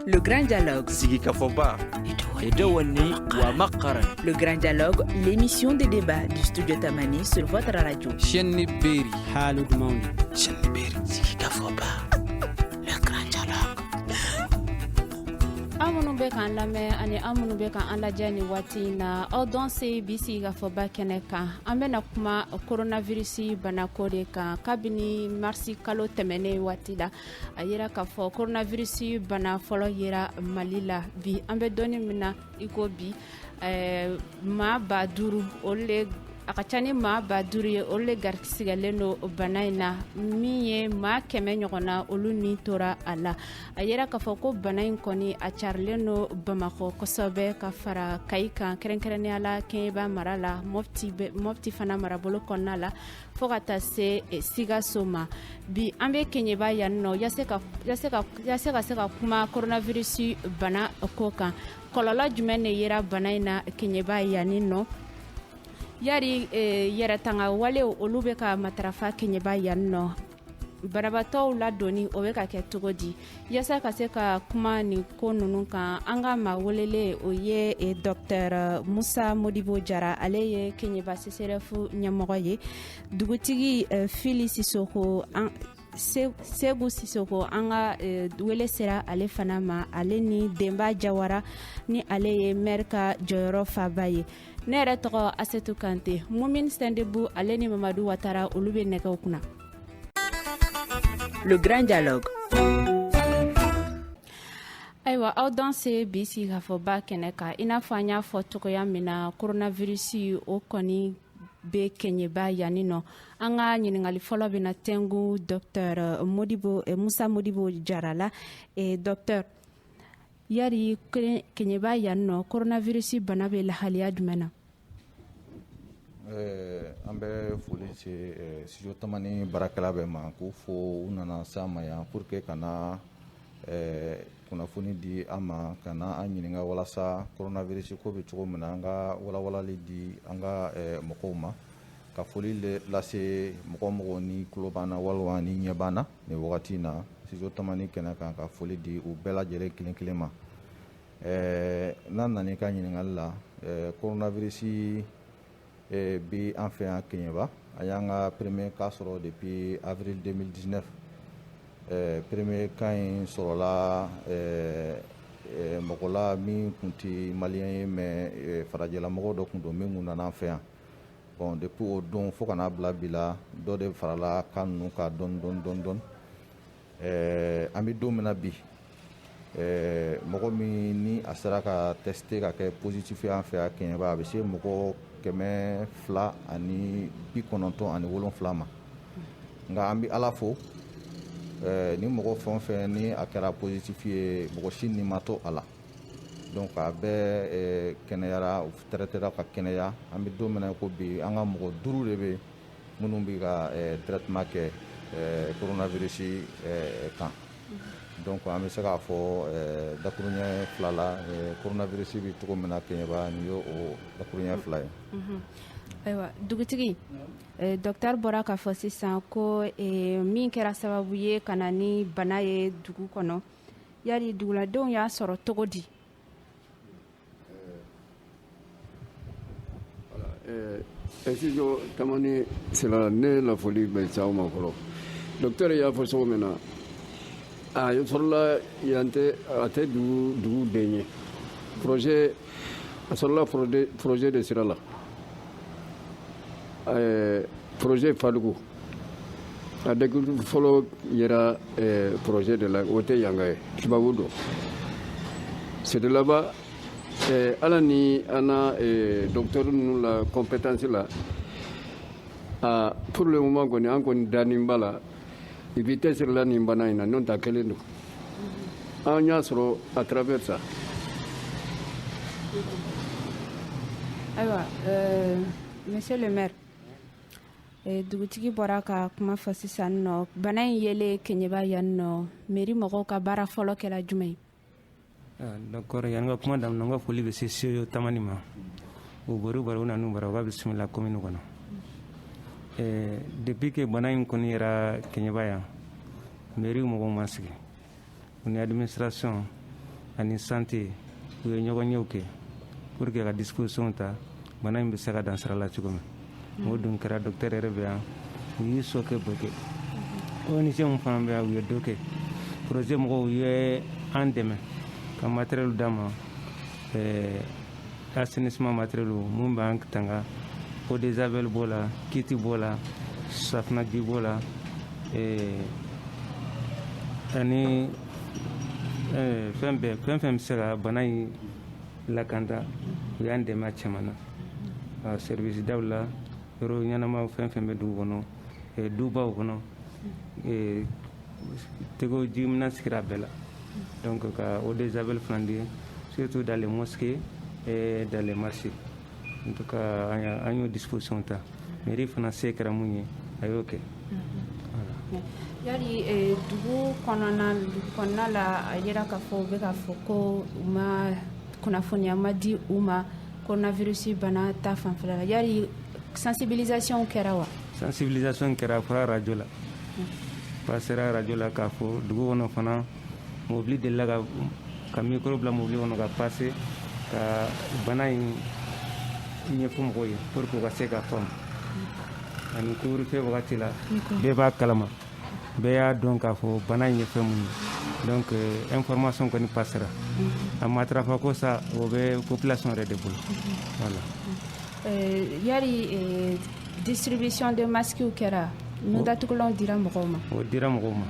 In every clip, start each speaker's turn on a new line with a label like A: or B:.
A: Le grand dialogue.
B: Sigi Kafoba. Edouani wa Makaran.
A: Le grand dialogue, l'émission de débat du studio Tamani sur votre radio.
C: Chenni Beri.
D: Halud Mauni.
B: Chenni Beri. Sigi Kafoba. Le grand dialogue.
E: Amunu be kan lamɛn ani amunu be kan an lajɛ ni waati na aw dɔn se bi sigi ka fɔ ba kɛnɛ kan an bɛna kuma coronavirus banako de kan kabini marisi kalo tɛmɛnen waati la a yera k'a fɔ coronavirus bana fɔlɔ yera Mali la bi an bɛ dɔɔni min na i ko bi maa 5000 olu le a ka ca ni maa 5000 ye olu le garisigɛlen don bana in na min ye maa 100 ɲɔgɔnna olu ni tora a la a yera k'a fɔ ko bana in kɔni a carilen don Bamakɔ kosɛbɛ ka fara Kayi kan kɛrɛnkɛrɛnnenya la Kɛɲɛba mara la Mopti fana marabolo kɔnɔna la fo ka taa se Sikaso ma bi an bɛ Kɛɲɛba yan nɔ yase ka se ka kuma coronavirus bana ko kan kɔlɔlɔ jumɛn de yera bana in na Kɛɲɛba yan nɔ yari yɛrɛ tanga wale olu bɛ ka matarafa Kɛɲɛba yan nɔ banabatɔw ladonni o bɛ ka kɛ cogo di yasa ka se ka kuma ni ko ninnu kan an ka maa welele o ye Dr Musa Modibo Jara ale ye Kɛɲɛba CCRF ɲɛmɔgɔ ye dugutigi Fili Sisoko Sebu Sisoko an ka wele sera ale fana ma ale ni Denba Jawara ni ale ye maire ka jɔyɔrɔ faba ye ne yɛrɛ tɔgɔ Asetu Kante Mumin Sendebu ale ni Mamadu Watara olu bɛ nɛgɛw kunna.
A: Le grand dialogue.
E: Ayiwa aw dan se bi sigi ka fɔ ba kɛnɛ kan i n'a fɔ an y'a fɔ cogoya min na coronavirus o kɔni bɛ Kɛɲɛba yanni nɔ an ka ɲininkali fɔlɔ bɛ na tɛngu Dr Musa Modibo Jara la Dr yari Kɛɲɛba yanni nɔ coronavirus bana bɛ lahaliya jumɛn na?
F: An bɛ foli se studio Tamani baarakɛla bɛɛ ma k'u fo u nana s'an ma yan pour que ka na kunnafoni di an ma ka na an ɲininka walasa coronavirus ko bɛ cogo min na an ka walawalali di an ka mɔgɔw ma ka foli lase mɔgɔ ni tulo b'an na walima ni ɲɛ b'an na nin wagati in na studio Tamani kɛnɛ kan ka foli di u bɛɛ lajɛlen kelen kelen ma n'an nan'i ka ɲininkali la coronavirus bi an fɛ yan Kɛɲɛba a y'an ka premier cas sɔrɔ depuis avril 2019 premier cas in sɔrɔla mɔgɔ la min tun tɛ maliyɛn ye mais farajɛlamɔgɔ dɔ tun don min tun nana an fɛ yan bon depuis o don fo ka n'a bila bi la dɔ de farala cas ninnu kan dɔɔni an bɛ don min na bi mɔgɔ min ni a sera ka tester ka kɛ positif ye an fɛ yan Kɛɲɛba a bɛ se mɔgɔ 297 ma nka an bɛ Ala fo ni mɔgɔ fɛn o fɛn ni a kɛra positif ye mɔgɔ si ni ma to a la donc a bɛɛ kɛnɛyara u traitera ka kɛnɛya an bɛ don min na ko bi an ka mɔgɔ 5 de bɛ minnu bɛ ka traitement kɛ coronavirus kan donc an bɛ se k'a fɔ dakuruɲɛ 2 la coronavirus bɛ cogo min na Kɛɲɛba nin y'o dakuruɲɛ 2 ye.
E: Ayiwa dugutigi docteur bɔra k'a fɔ sisan ko min kɛra sababu ye ka na ni bana ye dugu kɔnɔ yari duguladenw y'a sɔrɔ cogo di?
G: Studio Tamani sera ne la foli bɛ s'aw ma fɔlɔ docteur y'a fɔ cogo min na a sɔrɔla yan a tɛ dugu den ye projet a sɔrɔla projet de sira la projet Fadugu a dɛgu fɔlɔ yɛrɛ projet de la o tɛ yanga ye tubabu don c'est de là-bas ala ni ana docteur ninnu la compétence la pour le moment kɔni an kɔni danin b'a la vitesse la nin bana in na n'o ta kelen don an y'a sɔrɔ à travers ça.
E: Ayiwa monsieur le maire dugutigi bɔra ka kuma fɔ sisan nɔ bana in yelen Kɛɲɛba yan nɔ mairie mɔgɔw ka baara fɔlɔ kɛra jumɛn ye?
D: D'accord yan ka kuma daminɛ n ka foli bɛ se studio Tamani ma u bɔra u nanu bara u b'a bisimila commune kɔnɔ depuis que bana in kɔni yɛrɛ Kɛɲɛba yan mairie mɔgɔw ma sigi ni administration ani santé u ye ɲɔgɔn ɲɛw kɛ pour que ka disposition ta bana in bɛ se ka dan sira la cogo min o dun kɛra docteur yɛrɛ bɛ yan u y'i sɔkɛ bɛɛ kɛ ONG mun fana bɛ yan u ye dɔ kɛ projet mɔgɔw u ye an dɛmɛ ka matériel d'a ma assainissement matériel mun b'an tanga eau de javel b'o la kiti b'o la safunɛji b'o la ani fɛn fɛn bɛ se ka bana in lakanda u y'an dɛmɛ a caman na service daw la yɔrɔ ɲɛnamaw fɛn fɛn bɛ dugu kɔnɔ dubaw kɔnɔ tego jimina sigira bɛɛ la donc ka eau de javel fana di surtout dans les mosquées et dans les marchés en tout cas an y'o disposition ta mairie fana se kɛra mun ye a y'o kɛ
E: yali dugu kɔnɔna la a yira k'a fɔ u bɛ k'a fɔ ko u ma kunnafoniya ma di u ma coronavirus bana ta fanfɛla la yali sensibilisation kɛra wa
D: sensibilisation kɛra fɔra radio la passera radio la k'a fɔ dugu kɔnɔ fana mobili delila ka micro bila mobili kɔnɔ ka passer ka bana in ɲɛfɔ mɔgɔw ye pour que u ka se ka faamu ani couvre-feu wagati la bɛɛ b'a kalama bɛɛ y'a dɔn k'a fɔ bana in ye fɛn mun ye donc information kɔni passera a matarafa ko sa o bɛ population yɛrɛ de bolo voilà
E: yali distribution de masques kɛra nu datugulanw dira mɔgɔw ma
D: o dira mɔgɔw ma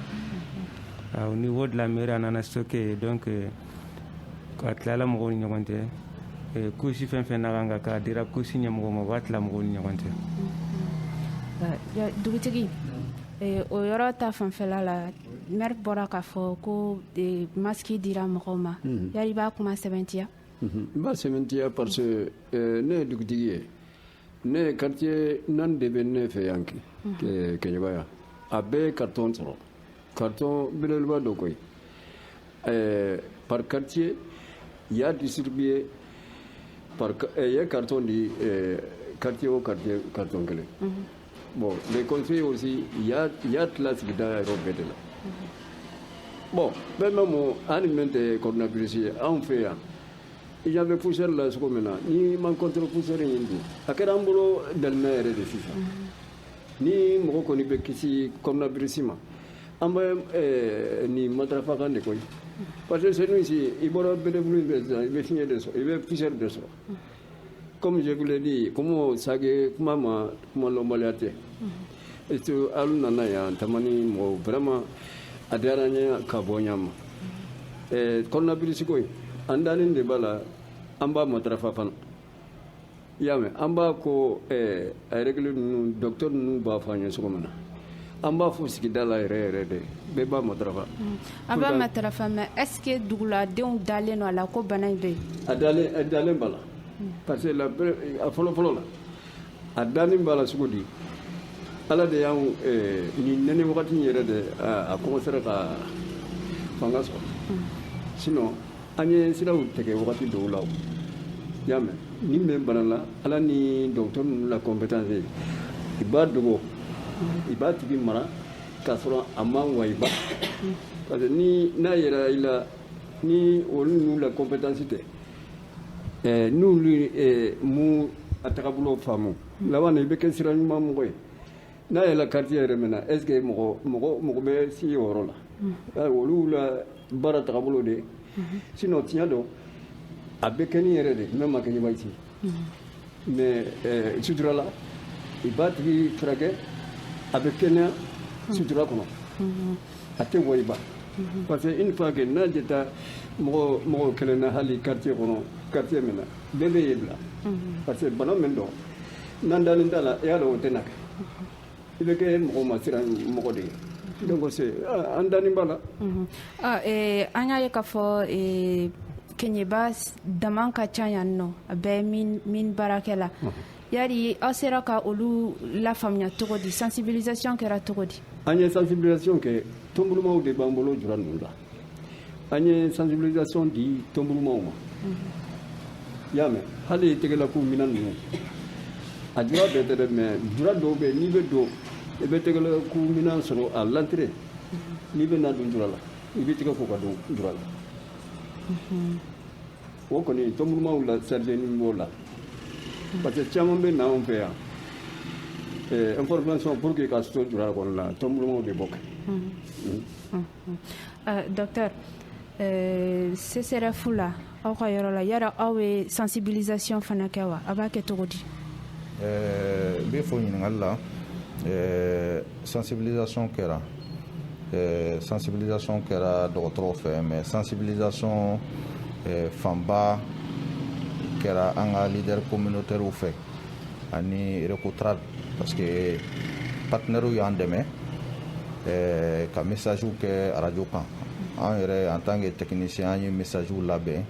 D: au niveau de la mairie a nana stocké donc ka tilala mɔgɔw ni ɲɔgɔn cɛ couche fɛn fɛn na kan ka k'a dira couche ɲɛmɔgɔw ma u b'a tila mɔgɔw ni ɲɔgɔn cɛ
E: dugutigi o yɔrɔ ta fanfɛla la maire bɔra k'a fɔ ko masque dira mɔgɔw ma yali b'a kuma sɛbɛntiya
G: n b'a sɛbɛntiya parce que ne ye dugutigi ye ne ye quartier 4 de bɛ ne fɛ yan Keɲeba yan a bɛɛ ye carton sɔrɔ carton belebeleba dɔ koyi par quartier il y a distribué il y a carton di quartier au quartier carton kelen bon les conseillers aussi il y a tila sigida yɔrɔ bɛɛ de la bon bɛɛ ani min tɛ coronavirus ye anw fɛ yan i ɲa bɛ poussière la cogo min na ni man contre poussière in dun a kɛra an bolo dalimɛ yɛrɛ de sisan ni mɔgɔ kɔni bɛ kisi coronavirus ma an bɛ nin matarafa kan de koyi parce que c'est nous ici i bɔra belebulu in fɛ sisan i bɛ fiɲɛ de sɔrɔ i bɛ poussière de sɔrɔ comme je vous l'ai dit comme sage kuma ma kuma lɔnbaliya tɛ et que alu nana yan tamani mɔgɔw vraiment a diyara n ye ka bɔ ɲa ma coronavirus ko an dalen de b'a la an b'a matarafa fana i y'a mɛn an b'a ko a règle ninnu docteur ninnu b'a fɔ an ye cogo min na an b'a fɔ sigida la yɛrɛ yɛrɛ de bɛɛ b'a matarafa
E: a b'a matarafa mais est ce que duguladenw dalen don a la ko bana in bɛ yen
G: a dalen b'a la parce que a fɔlɔ-fɔlɔ la a dalen b'a la cogo di ala de y'an nin nɛnɛ wagati yɛrɛ de a commencera ka fanga sɔrɔ sinon an ye siraw tigɛ wagati dɔw la i y'a mɛn ni bɛ bana la ala ni docteur ninnu la compétence i b'a dogo i b'a tigi mara k'a sɔrɔ a ma wa i ba parce que ni n'a yɛrɛ i la ni olu ninnu la compétence tɛ n'olu mu a tagabolo faamu laban na i bɛ kɛ sira ɲuman mɔgɔ ye n'a yɛlɛ quartier yɛrɛ min na est ce que mɔgɔ bɛ si o yɔrɔ la olu la baara tagabolo de sinon tiɲɛ don a bɛ kɛ ni yɛrɛ de même ma kɛ ɲɛba ci mais sutura la i b'a tigi furakɛ a bɛ kɛnɛya sutura kɔnɔ a tɛ wɔ i ba parce que une fois que n'a jɛta mɔgɔ kelen na hali quartier kɔnɔ quartier min na bɛɛ bɛ ye bila parce que bana min don n'an dalen t'a la i y'a dɔn o tɛ na kɛ i bɛ kɛ mɔgɔ ma siran mɔgɔ de ye donc c'est an dalen b'a la
E: an y'a ye k'a fɔ Keɲeba dama ka ca yan nɔ a bɛɛ min baarakɛla yari aw sera ka olu lafaamuya cogo di sensibilisation kɛra cogo di
G: an ye sensibilisation kɛ tɔnbulumaw de b'an bolo jura ninnu la an ye sensibilisation di tɔnbulumaw ma i y'a mɛn hali tɛgɛlako minɛn ninnu a jura bɛɛ tɛ dɛ mais jura dɔw bɛ n'i bɛ don i bɛ tɛgɛlako minɛn sɔrɔ à l'entrée n'i bɛ na don jura la i bɛ tɛgɛ ko ka don jura la o kɔni tɔnbulumaw la sarijɛni b'o la parce que caman bɛ na anw fɛ yan information pour que ka so jura kɔnɔ la tɔnbulumaw de bɔ kɛ
E: docteur CCRF la aw ka yɔrɔ la yara aw ye sensibilisation fana kɛ wa a b'a kɛ cogo di
F: n bɛ fɔ ɲininkali la sensibilisation kɛra dɔgɔtɔrɔw fɛ mais sensibilisation fanba kɛra an ka leader communautaire fɛ ani Recotrade parce que partenaires y'an dɛmɛ ka message kɛ radio kan an yɛrɛ en tant que technicien an ye message labɛn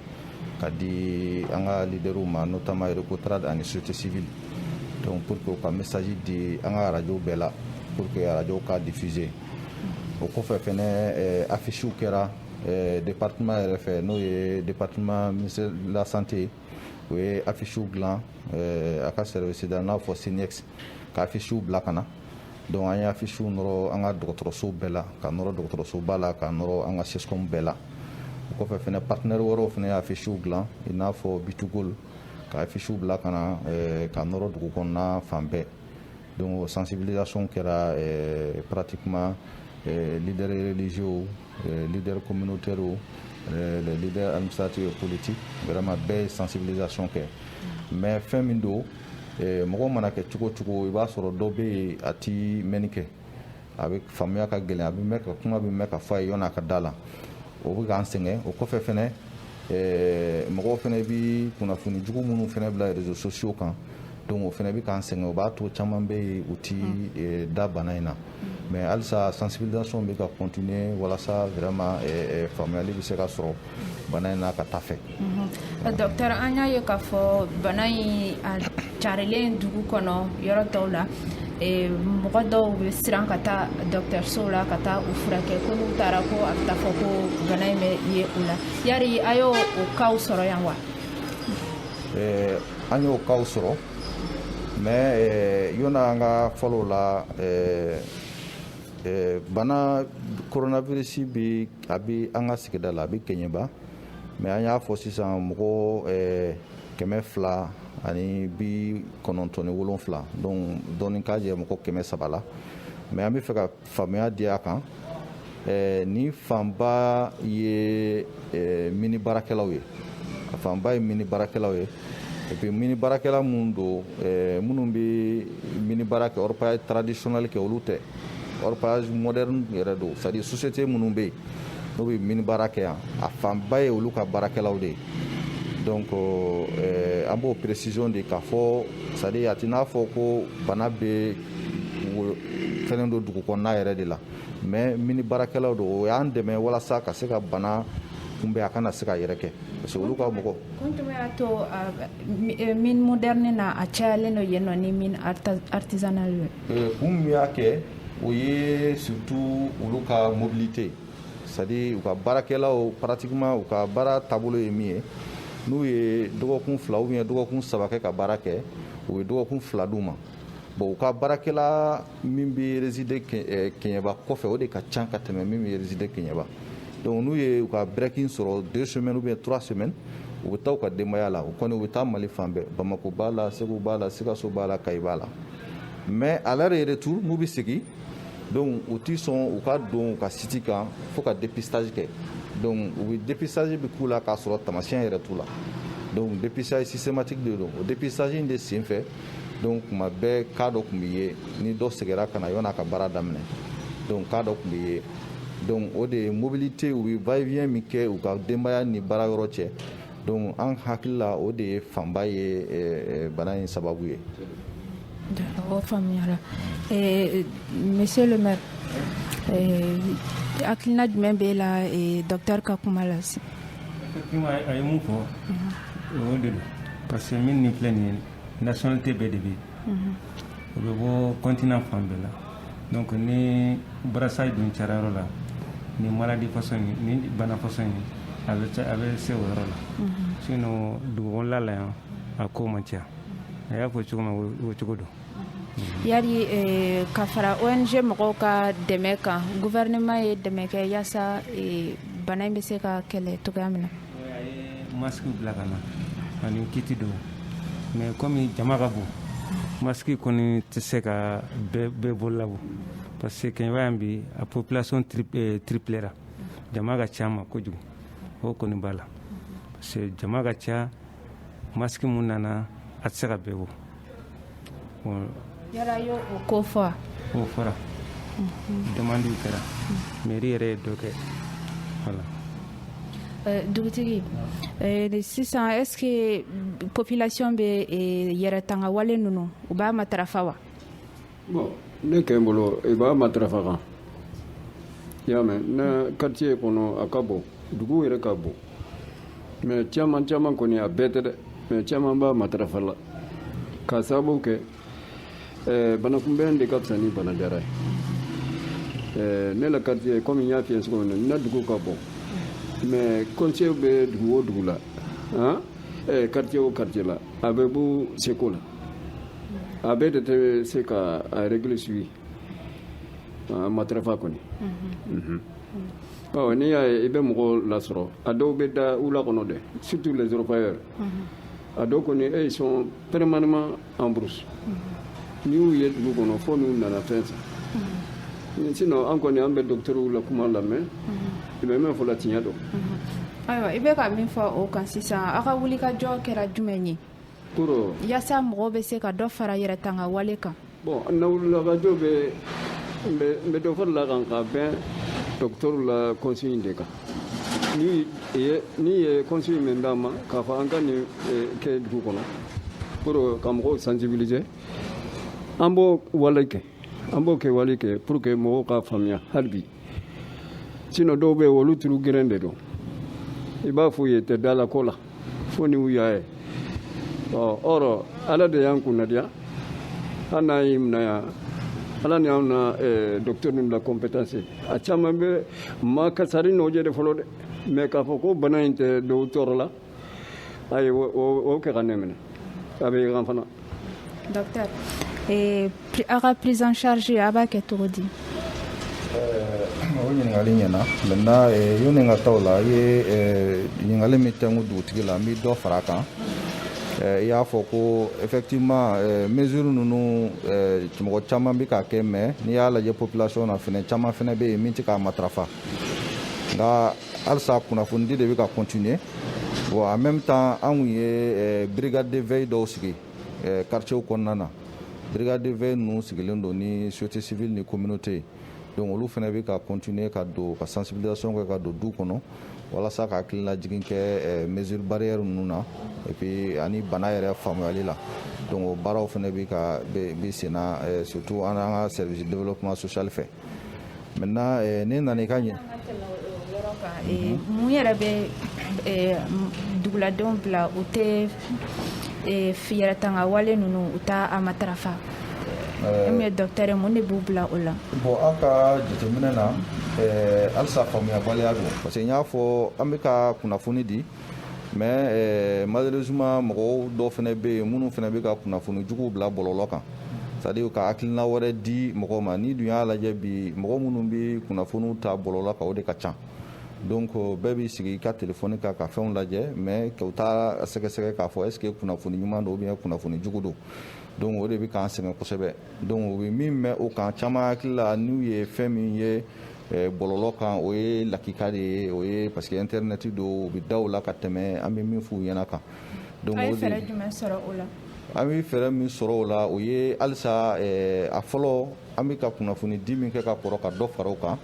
F: ka di an ka leaderw ma notamment Recotrade ani société civile donc pour que ka message di an ka radio bɛɛ la pour que radio ka diffuser o kɔfɛ fɛnɛ affiche kɛra département yɛrɛ fɛ n'o ye département ministère de la santé o ye affiche dilan a ka service da n'a fɔ Sinex ka affiche bila ka na donc an ye affiche nɔrɔ an ka dɔgɔtɔrɔso bɛɛ la ka nɔrɔ dɔgɔtɔrɔsoba la ka nɔrɔ an ka CESCOM bɛɛ la o kɔfɛ fɛnɛ partenaire wɛrɛw fɛnɛ ye affiche dilan i n'a fɔ Bitugol ka affiche bila ka na ka nɔrɔ dugu kɔnɔna fan bɛɛ donc sensibilisation kɛra pratiquement leaders religieux leaders communautaires les leaders administratifs et politiques vraiment bɛɛ sensibilisation kɛ mais fɛn min don mɔgɔ mana kɛ cogo cogo i b'a sɔrɔ dɔ bɛ yen a ti mɛnni kɛ a bɛ faamuya ka gɛlɛn a bɛ mɛn ka kuma bɛ mɛn ka fɔ a ye yɔnni a ka da la o bɛ k'an sɛgɛn o kɔfɛ fɛnɛ mɔgɔw fɛnɛ bɛ kunnafoni jugu minnu fɛnɛ bila réseaux sociaux kan donc o fɛnɛ bɛ k'an sɛgɛn o b'a to caman bɛ yen u ti da bana in na mais halisa sensibilisation bɛ ka continuer walasa vraiment faamuyali bɛ se ka sɔrɔ bana in na ka taa fɛ.
E: docteur an y'a ye k'a fɔ bana in a carilen dugu kɔnɔ yɔrɔ dɔw la mɔgɔ dɔw bɛ siran ka taa dɔgɔtɔrɔso la ka taa u furakɛ ko n'u taara ko a bɛ taa fɔ ko bana in bɛ ye u la yari a y'o cas sɔrɔ yan wa.
F: an y'o cas sɔrɔ mais yɔnna an ka fɔlɔ la bana coronavirus bɛ a bɛ an ka sigida la a bɛ Kɛɲɛba mais an y'a fɔ sisan mɔgɔ 297 donc dɔɔni ka jɛ mɔgɔ 300 la mais an bɛ fɛ ka faamuya di a kan ni fanba ye mini baarakɛlaw ye a fanba ye mini baarakɛlaw ye et puis mini baarakɛla minnu don minnu bɛ mini baara kɛ orpaillage traditionnel kɛ olu tɛ orpaillage moderne yɛrɛ don c'est à dire société minnu bɛ yen n'o bɛ mini baara kɛ yan a fanba ye olu ka baarakɛlaw de ye donc an b'o précision de k'a fɔ c'est à dire a tɛ n'a fɔ ko bana bɛ fɛn don dugu kɔnɔna yɛrɛ de la mais mini baarakɛlaw don o y'an dɛmɛ walasa ka se ka bana kunbɛn a kana se ka yɛrɛ kɛ parce que olu ka mɔgɔ.
E: kun jumɛn y'a to mine moderne na a cayalen don yen nɔ ni mine artisanal ye.
F: kun min y'a kɛ o ye surtout olu ka mobilité c'est à dire u ka baarakɛlaw pratiquement u ka baara taabolo ye min ye n'u ye dɔgɔkun 2 ou bien dɔgɔkun 3 kɛ ka baara kɛ u bɛ dɔgɔkun 2 d'u ma bon u ka baarakɛla min bɛ résider Kɛɲɛba kɔfɛ o de ka ca ka tɛmɛ min bɛ résider Kɛɲɛba donc n'u ye u ka breaking sɔrɔ 2 semaines ou bien 3 semaines u bɛ taa u ka denbaya la u kɔni u bɛ taa Mali fan bɛɛ Bamako b'a la Segu b'a la Sikaso b'a la Kayi b'a la mais à leur retour n'u bɛ segin donc u ti sɔn u ka don u ka site kan fo ka dépistage kɛ donc u bɛ dépistage bɛ k'u la k'a sɔrɔ tamasiyɛn yɛrɛ t'u la donc dépistage systématique de don o dépistage in de senfɛ donc tuma bɛɛ cas dɔ tun bɛ ye ni dɔ seginna ka na yɔnni a ka baara daminɛ donc cas dɔ tun bɛ ye donc o de ye mobilité u bɛ va et vient min kɛ u ka denbaya ni baara yɔrɔ cɛ donc an hakili la o de ye fanba ye bana in sababu ye.
E: o faamuyara monsieur le maire hakilina jumɛn b'e la docteur ka kuma la sisan.
D: effectivement a ye mun fɔ o de don parce que min nin filɛ nin ye nationalité bɛɛ de bɛ yen o bɛ bɔ continent fan bɛɛ la donc ni brassage dun cayara yɔrɔ la ni maladie façon ni bana façon a bɛ se o yɔrɔ la sinon dugu kɔnɔna la yan a ko man ca a y'a fɔ cogo min o cogo don.
E: yari ka fara ONG mɔgɔw ka dɛmɛ kan gouvernement ye dɛmɛ kɛ yaasa bana in bɛ se ka kɛlɛ cogoya min na.
D: masque bila ka na ani kiti dɔw mais comme jama ka bon masque kɔni tɛ se ka bɛɛ bolola bɔ parce que kɛɲɛba yan bi a population triplera jama ka ca ma kojugu o kɔni b'a la parce que jama ka ca masque mun nana a tɛ se ka bɛɛ bɔ
E: yala yo o ko fɔ
D: o fɔra demande kɛra mairie yɛrɛ ye dɔ kɛ voilà.
E: Dugutigi sisan est-ce que population bɛ yɛrɛ tanga wale ninnu u b'a matarafa wa?
G: Bon ne kɛ n bolo i b'a matarafa kan i y'a mɛn ne quartier kɔnɔ a ka bon dugu yɛrɛ ka bon mais caman kɔni a bɛɛ tɛ dɛ mais caman b'a matarafa la k'a sababu kɛ banakunbɛn de ka fisa ni banadara ye ne la quartier comme n y'a f'i ye cogo min na ne dugu ka bon mais conseil bɛ dugu o dugu la quartier o quartier la a bɛ bɔ seko la a bɛɛ de tɛ se ka a règle suivre matarafa kɔni n'i y'a ye i bɛ mɔgɔw lasɔrɔ a dɔw bɛ da wula kɔnɔ dɛ surtout les orpailleurs a dɔw kɔni ils sont permanemment en brousse n'i y'u ye dugu kɔnɔ fo n'u nana fɛn san sinon an kɔni an bɛ docteurw la kuma lamɛn i bɛ min fɔ la tiɲɛ dɔn
E: ayiwa i bɛ ka min fɔ o kan sisan aw ka wulikajɔ kɛra jumɛn ye
G: pour
E: yaasa mɔgɔw bɛ se ka dɔ fara yɛrɛ tanga wale kan
G: bon na wulikajɔ bɛ dɔ fara la kan ka bɛn docteurw la consigne de kan n'i ye consigne min d'a ma k'a fɔ an ka nin kɛ dugu kɔnɔ pour ka mɔgɔw sensibiliser an b'o kɛ wale kɛ pour que mɔgɔw ka faamuya hali bi sinon dɔw bɛ yen olu turu gɛrɛn de don i b'a f'u ye tɛ dala ko la fo ni u y'a ye or ala de y'an kunnadiya hali n'a y'i minɛ yan ala ni anw na docteur ninnu la compétence a caman bɛ ma kasari n'o je de fɔlɔ dɛ mais k'a fɔ ko bana in tɛ dɔw tɔɔrɔ la ayi o kɛ ka ne minɛ a bɛ yan fana.
E: Docteur aw ka prise en charge a b'a kɛ cogo di?
F: o ɲininkali ɲɛna maintenant yanni n ka taa o la i ye ɲininkali min tɛnku dugutigi la n bɛ dɔ fara a kan i y'a fɔ ko effectivement mesure ninnu mɔgɔ caman bɛ k'a kɛ mais n'i y'a lajɛ population na fɛnɛ caman fɛnɛ bɛ yen min tɛ k'a matarafa nka halisa kunnafonidi de bɛ ka continuer bon en même temps an kun ye brigade de veille dɔw sigi quartier kɔnɔna na brigade de veille ninnu sigilen don ni société civile ni communauté donc olu fana bɛ ka continuer ka don ka sensibilisation kɛ ka don du kɔnɔ walasa ka hakilina jigin kɛ mesure barrière ninnu na et puis ani bana yɛrɛ faamuyali la donc o baaraw fana bɛ sen na surtout an ka service de développement social fɛ maintenant ne nana i ka ɲɛ
E: mun yɛrɛ bɛ duguladenw bila u tɛ yɛrɛ tanga wale ninnu u t'a matarafa mais docteur mun de b'u bila o la?
F: bon an ka jateminɛ na halisa faamuyabaliya don parce que n y'a fɔ an bɛ ka kunnafoni di mais malheureusement mɔgɔw dɔw fana bɛ yen minnu fana bɛ ka kunnafoni juguw bila bɔlɔlɔ kan c'est à dire ka hakilina wɛrɛ di mɔgɔw ma ni dun y'a lajɛ bi mɔgɔ minnu bɛ kunnafoniw ta bɔlɔlɔ kan o de ka ca donc bɛɛ b'i sigi i ka telefɔni kan ka fɛnw lajɛ mais u t'a sɛgɛsɛgɛ k'a fɔ est ce que kunnafoni ɲuman don ou bien kunnafoni jugu don donc o de bɛ k'an sɛgɛn kosɛbɛ donc u bɛ min mɛn o kan caman hakili la n'u ye fɛn min ye bɔlɔlɔ kan o ye lakika de ye o ye parce que internet don u bɛ da o la ka tɛmɛ an bɛ min f'u ɲɛna kan donc
E: a ye fɛɛrɛ jumɛn sɔrɔ o la?
F: an bɛ fɛɛrɛ min sɔrɔ o la o ye halisa a fɔlɔ an bɛ ka kunnafoni di min kɛ ka kɔrɔ ka dɔ fara o kan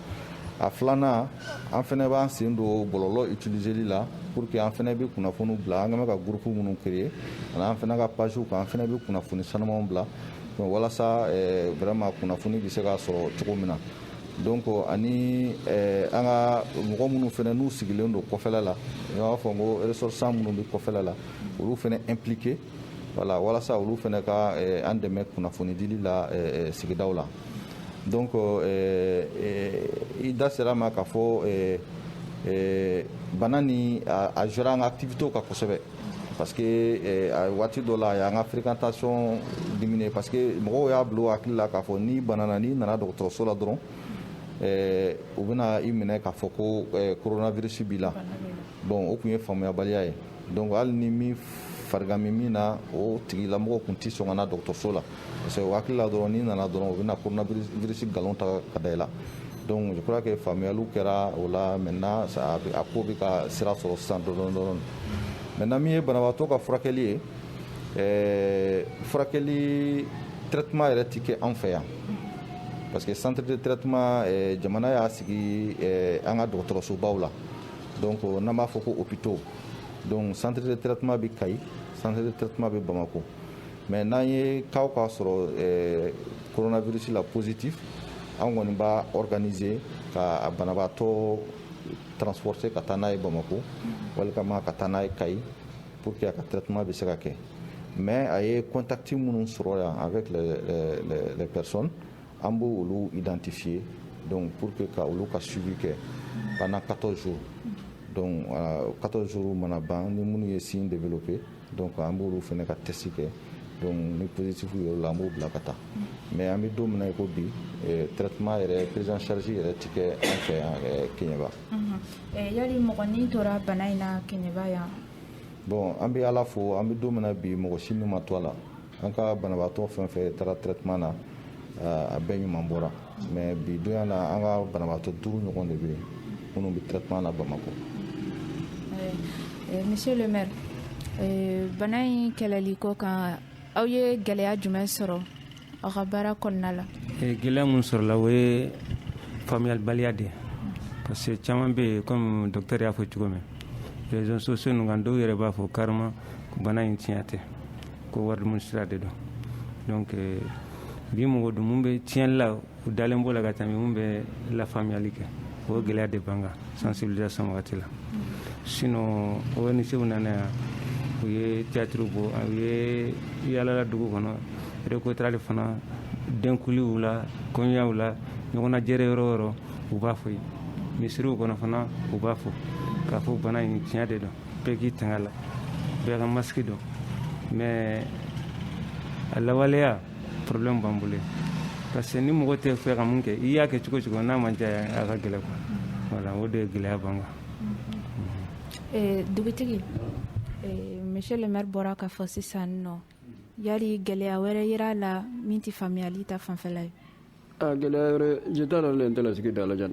F: a filanan an fana b'an sen don bɔlɔlɔ utiliseli la pour que an fana bɛ kunnafoniw bila an ka ka groupe minnu créer ani an fana ka pagew kan an fana bɛ kunnafoni sanumanw bila walasa vraiment kunnafoni bɛ se ka sɔrɔ cogo min na donc ani an ka mɔgɔ minnu fana n'u sigilen don kɔfɛla la i b'a fɔ ko ressortissants minnu bɛ kɔfɛla la olu fana impliqué voilà walasa olu fana ka an dɛmɛ kunnafoni dili la sigidaw la donc i da sera ma k'a fɔ bana ni a jouera an ka activité ka kosɛbɛ parce que waati dɔ la a y'an ka fréquentation diminuer parce que mɔgɔw y'a bila u hakili la k'a fɔ ni banana n'i nana dɔgɔtɔrɔso la dɔrɔn u bɛna i minɛ k'a fɔ ko coronavirus b'i la bon o tun ye faamuyabaliya ye donc hali ni min farigami min na o tigilamɔgɔ kun tɛ sɔn ka na dɔgɔtɔrɔso la parce que o hakili la dɔrɔn n'i nana dɔrɔn u bɛna coronavirus galon ta ka da i la donc je crois que faamuyaliw kɛra o la maintenant a ko bɛ ka sira sɔrɔ sisan dɔɔni maintenant min ye banabaatɔ ka furakɛli ye furakɛli traitement yɛrɛ tɛ kɛ an fɛ yan parce que centre de traitement jamana y'a sigi an ka dɔgɔtɔrɔsobaw la donc n'an b'a fɔ ko hôpitaux donc centre de traitement bɛ Kayi centre de traitement bɛ Bamako mais n'an ye cas sɔrɔ coronavirus la positif an kɔni b'a organiser ka banabaatɔ transporter ka taa n'a ye Bamako walima ka taa n'a ye Kayi pour que a ka traitement bɛ se ka kɛ mais a ye contact minnu sɔrɔ yan avec les personnes an b'o olu identifier donc pour que ka olu ka suivi kɛ pendant 14 jours donc 14 jours mana ban ni minnu ye signe développé donc an b'olu fana ka test kɛ donc ni positif yɔrɔ la an b'o bila ka taa mais an bɛ don min na i ko bi traitement yɛrɛ prise en charge yɛrɛ tɛ kɛ an fɛ yan Keɲeba.
C: Yali mɔgɔ ni tora bana in na Keɲeba yan.
F: bon an bɛ Ala fo an bɛ don min na bi mɔgɔ si min ma to a la an ka banabaatɔ fɛn fɛn taara traitement na a bɛɛ ɲuman bɔra mais bi don na an ka banabaatɔ 5 ɲɔgɔn de bɛ yen minnu bɛ traitement na Bamako.
C: Monsieur le maire bana in kɛlɛli ko kan aw ye gɛlɛya jumɛn sɔrɔ aw ka baara kɔnɔna la.
D: Gɛlɛya mun sɔrɔla o ye faamuyalibaliya de parce que caman bɛ yen comme docteur y'a fɔ cogo min réseaux sociaux ninnu kan dɔw yɛrɛ b'a fɔ carrément ko bana in tiɲɛ tɛ ko warimun sira de don donc bi mɔgɔ dun mun bɛ tiɲɛli la u dalen b'o la ka tɛmɛ mun bɛ lafaamuyali kɛ o ye gɛlɛya de b'an kan sensibilisation wagati la sinon ONG nana yan u ye théâtre bɔ u ye yaalala dugu kɔnɔ récoltali fana denkuliw la kɔɲɔw la ɲɔgɔnnajɛrɛ yɔrɔ o yɔrɔ u b'a fɔ yen misiriw kɔnɔ fana u b'a fɔ k'a fɔ bana in tiɲɛ de don bɛɛ k'i tanga la bɛɛ ka masque don mais a lawaleya problème b'an bolo parce que ni mɔgɔ tɛ fɛ ka mun kɛ i y'a kɛ cogo o cogo n'a ma diya a ka gɛlɛn quoi voilà o de ye gɛlɛya b'an kan.
C: Dugutigi monsieur le maire bɔra k'a fɔ sisan nɔ yali gɛlɛya wɛrɛ yera la min tɛ faamuyali ta fanfɛla ye.
G: Gɛlɛya wɛrɛ je t'a dɔn n tɛ la sigi da la jan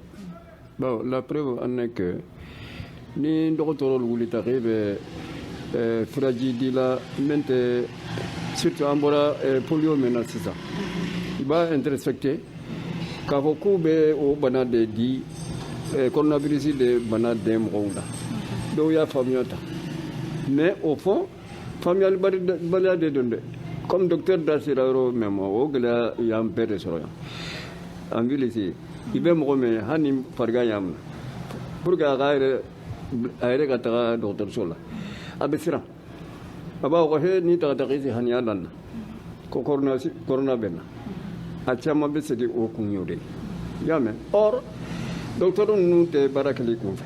G: bon la preuve en est que ni dɔgɔtɔrɔ wulita k'e bɛ furaji di la min tɛ surtout an bɔra polio min na sisan i b'a introspecter k'a fɔ k'u bɛ o bana de di coronavirus de bana den mɔgɔw la dɔw y'a faamuya ta mais au fond faamuyalibaliya de don dɛ comme docteur da sera yɔrɔ min ma o gɛlɛya y'an bɛɛ de sɔrɔ yan an vilisi i bɛ mɔgɔ min hali ni farigan y'a minɛ pour que a yɛrɛ ka taga dɔgɔtɔrɔso la a bɛ siran a b'a fɔ ko he n'i taga i si haniya dan na ko corona bɛ na a caman bɛ segin o kun y'o de ye i y'a mɛn or dɔgɔtɔrɔ ninnu tɛ baara kɛli kun fɛ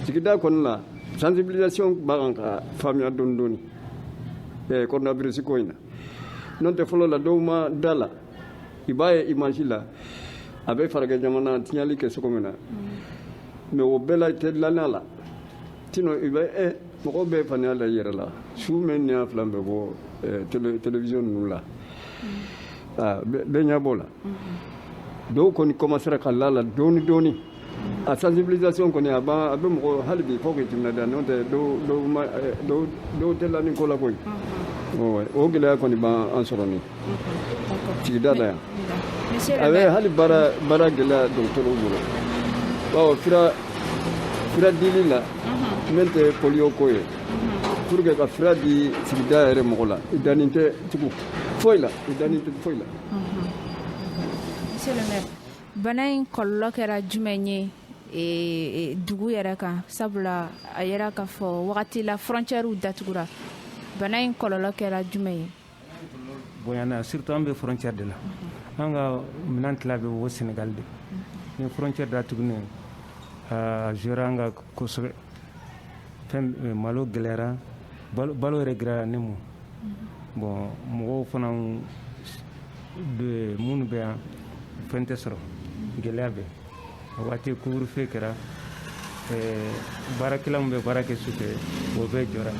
G: sigida kɔnɔna la sensibilisation b'a kan ka faamuya dɔɔni dɔɔni coronavirus ko in na n'o tɛ fɔlɔ la dɔw ma da la i b'a ye image la a bɛ farajɛ jamana tiɲɛli kɛ cogo min na mais o bɛɛ la i tɛ dilanna la sinon i bɛ mɔgɔw bɛ faniya la i yɛrɛ la su min ni a fila bɛ bɔ télévision ninnu la bɛɛ ɲɛ b'o la dɔw kɔni commencera ka la dɔɔni a sensibilisation kɔni a bɛ mɔgɔ hali bi fo k'i timinadiya n'o tɛ dɔw tɛ la ni ko la koyi o gɛlɛya kɔni b'an sɔrɔ nin sigida la yan a bɛ hali baara gɛlɛya dɔgɔtɔrɔw bolo bawo fura dili la min tɛ polio ko ye pour que ka fura di sigida yɛrɛ mɔgɔ la i danin tɛ tugun foyi la i danin tɛ foyi la.
C: Monsieur le maire bana in kɔlɔlɔ kɛra jumɛn ye dugu yɛrɛ kan sabula a yɛrɛ k'a fɔ wagati la frontière datugura bana in kɔlɔlɔ kɛra jumɛn ye.
D: bonyana surtout an bɛ frontière de la an ka minɛn tila bɛ bɔ Sénégal de ni frontière datuguni a joué an ka kosɛbɛ fɛn malo gɛlɛyara balo yɛrɛ gɛlɛyara ne mun bon mɔgɔw fana minnu bɛ yan fɛn tɛ sɔrɔ gɛlɛya bɛ waati couvre-feu kɛra baarakɛla min bɛ baara kɛ su fɛ o bɛɛ jɔra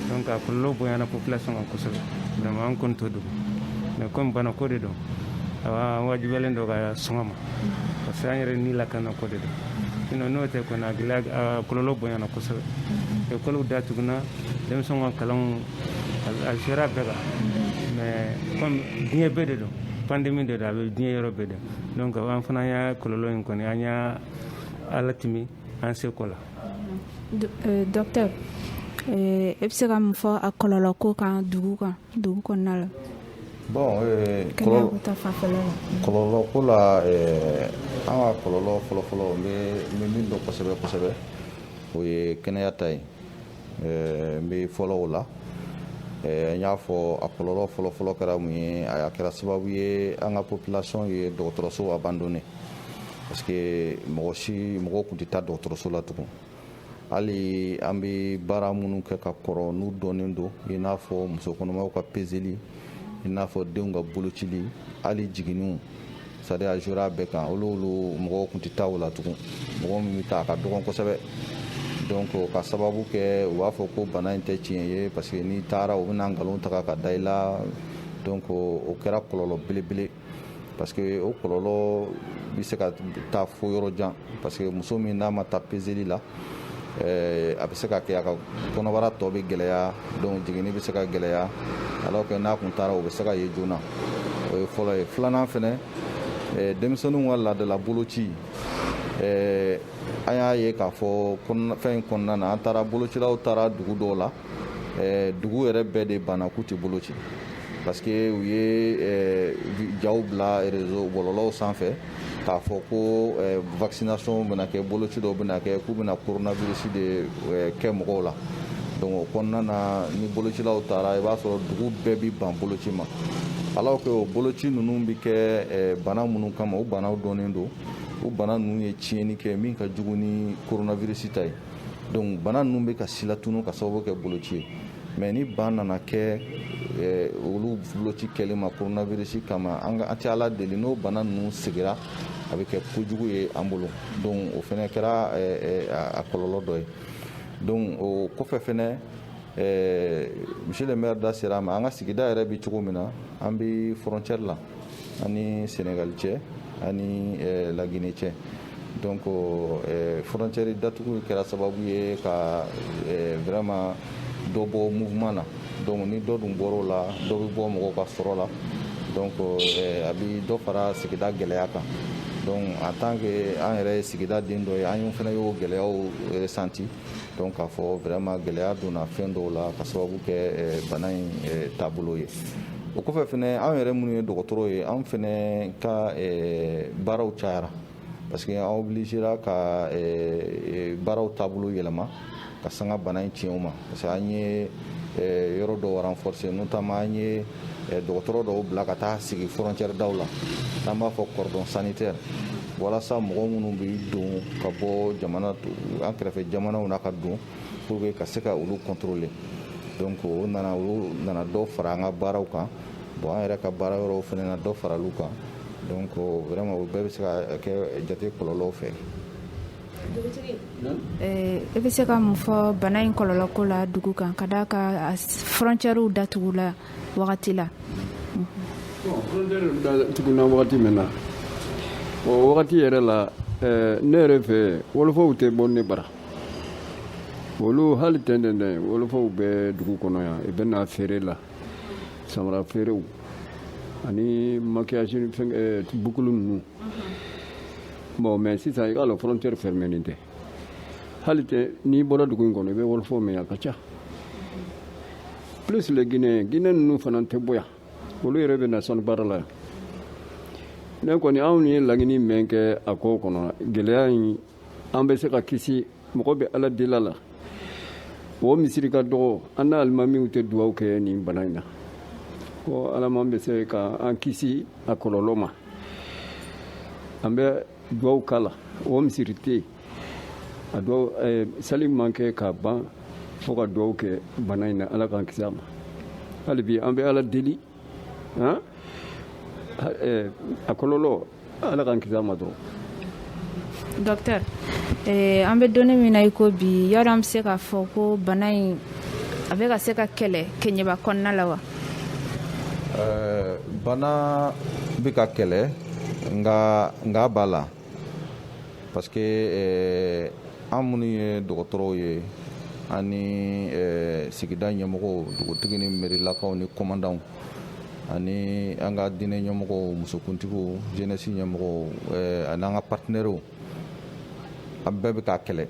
D: donc a kɔlɔlɔ bonyana population kan kosɛbɛ vraiment an kɔni t'o dogo mais comme banako de don an wajibiyalen don ka sɔn a ma parce que an yɛrɛ ni lakana ko de don sinon n'o tɛ kɔni a kɔlɔlɔ bonyana kosɛbɛ école datuguna denmisɛnw ka kalanw a sera bɛɛ kan mais comme diɲɛ bɛɛ de don pandémie de don a bɛ diɲɛ yɔrɔ bɛɛ de donc an fana y'a kɔlɔlɔ in kɔni an y'a ala timi an seko la.
C: Docteur e bɛ se ka mun fɔ a kɔlɔlɔ ko kan dugu kɔnɔna la.
F: Bon kɔlɔlɔ ko la an ka kɔlɔlɔ fɔlɔfɔlɔ n bɛ min dɔn kosɛbɛ kosɛbɛ o ye kɛnɛya ta ye n bɛ fɔlɔ o la n y'a fɔ a kɔlɔlɔ fɔlɔfɔlɔ kɛra mun ye a kɛra sababu ye an ka population ye dɔgɔtɔrɔso abandonné parce que mɔgɔw tun tɛ taa dɔgɔtɔrɔso la tugun hali an bɛ baara minnu kɛ ka kɔrɔ n'u dɔnnen don i n'a fɔ musokɔnɔmaw ka peseli i n'a fɔ denw ka bolocili hali jiginniw c'est-à-dire a jouera bɛɛ kan olu mɔgɔw tun tɛ taa o la tugun mɔgɔ min bɛ taa a ka dɔgɔn kosɛbɛ donc ka sababu kɛ u b'a fɔ ko bana in tɛ tiɲɛ ye parce que n'i taara u bɛna nkalon ta ka da i la donc o kɛra kɔlɔlɔ belebele parce que o kɔlɔlɔ bɛ se ka taa fo yɔrɔ jan parce que muso min n'a ma taa peseli la a bɛ se ka kɛ a ka kɔnɔbara tɔ bɛ gɛlɛya donc jiginni bɛ se ka gɛlɛya alors que n'a kun taara o bɛ se ka ye joona o ye fɔlɔ ye filanan fɛnɛ denmisɛnninw ka laadala boloci an y'a ye k'a fɔ fɛn in kɔnɔna na an taara bolocilaw taara dugu dɔw la dugu yɛrɛ bɛɛ de banna k'u tɛ boloci parce que u ye jaw bila réseau bɔlɔlɔw sanfɛ k'a fɔ ko vaccination bɛna kɛ boloci dɔw bɛna kɛ k'u bɛna coronavirus de kɛ mɔgɔw la donc o kɔnɔna na ni bolocilaw taara i b'a sɔrɔ dugu bɛɛ bi ban boloci ma alors que o boloci ninnu bɛ kɛ bana minnu kama o banaw dɔnnen don o bana ninnu ye tiɲɛni kɛ min ka jugu ni coronavirus ta ye donc bana ninnu bɛ ka silatunu ka sababu kɛ boloci ye mais ni ban nana kɛ olu boloci kɛli ma coronavirus kama an tɛ ala deli n'o bana ninnu sigira a bɛ kɛ kojugu ye an bolo donc o fɛnɛ kɛra a kɔlɔlɔ dɔ ye donc o kɔfɛ fɛnɛ monsieur le maire da sera ma an ka sigida yɛrɛ bɛ cogo min na an bɛ frontière la ani Sénégal cɛ ani la Guinée cɛ donc frontière datugu kɛra sababu ye ka vraiment dɔ bɔ mouvement na donc ni dɔ dun bɔr'o la dɔ bɛ bɔ mɔgɔw ka sɔrɔ la donc a bɛ dɔ fara sigida gɛlɛya kan donc en tant que an yɛrɛ ye sigida den dɔ ye an fana y'o gɛlɛyaw resenti donc k'a fɔ vraiment gɛlɛya donna fɛn dɔw la ka sababu kɛ bana in taabolo ye o kɔfɛ fɛnɛ an yɛrɛ minnu ye dɔgɔtɔrɔ ye an fɛnɛ ka baaraw cayara parce que an obligera ka baaraw taabolo yɛlɛma ka sanga bana in tiɲɛ o ma parce que an ye yɔrɔ dɔw renforcer notamment an ye dɔgɔtɔrɔ dɔw bila ka taa sigi frontière daw la n'an b'a fɔ cordon sanitaire walasa mɔgɔ minnu bɛ don ka bɔ an kɛrɛfɛ jamanaw na ka don pour que ka se ka olu contrôler donc olu nana dɔ fara an ka baaraw kan bon an yɛrɛ ka baara yɔrɔw fana na dɔ fara olu kan donc vraiment o bɛɛ bɛ se ka kɛ jate kɔlɔlɔw fɛ.
C: e bɛ se ka mun fɔ bana in kɔlɔlɔ ko la dugu kan ka d'a kan frontières datugu la wagati la.
G: frontière datuguna wagati min na o wagati yɛrɛ la ne yɛrɛ fɛ wolofaw tɛ bɔ ne bara olu hali tɛntɛn wolofaw bɛ dugu kɔnɔ yan i bɛ na feere la samara feerew ani maquillage bukulu ninnu bon mais sisan i k'a dɔn frontière fermée tɛ hali tɛ n'i bɔra dugu in kɔnɔ i bɛ wolofaw mɛn a ka ca plus le Guinée ninnu fana tɛ bɔ yan olu yɛrɛ bɛ na sɔnni baara la yan ne kɔni anw ye laɲini min kɛ a ko kɔnɔ gɛlɛya in an bɛ se ka kisi mɔgɔ bɛ ala deli la o misiri ka dɔgɔ an n'a alimamiw tɛ dugawu kɛ nin bana in na ko alaman bɛ se ka an kisi a kɔlɔlɔ ma an bɛ dugawu k'a la o misiri tɛ yen a dugawu sali man kɛ ka ban fo ka dugawu kɛ bana in na ala k'an kisi a ma hali bi an bɛ ala deli a kɔlɔlɔ ala k'an kisi a ma dɔrɔn.
C: Docteur an bɛ donni min na i ko bi yɔrɔ an bɛ se k'a fɔ ko bana in a bɛ ka se ka kɛlɛ kɛɲɛba kɔnɔna la wa?
F: Bana bɛ ka kɛlɛ nka b'a la parce que an minnu ye dɔgɔtɔrɔw ye ani sigida ɲɛmɔgɔw dugutigi ni merilakaw ni kɔmandanw ani an ka diinɛ ɲɛmɔgɔw musokuntigiw jeunesse ɲɛmɔgɔw ani an ka partenaires an bɛɛ bɛ ka kɛlɛ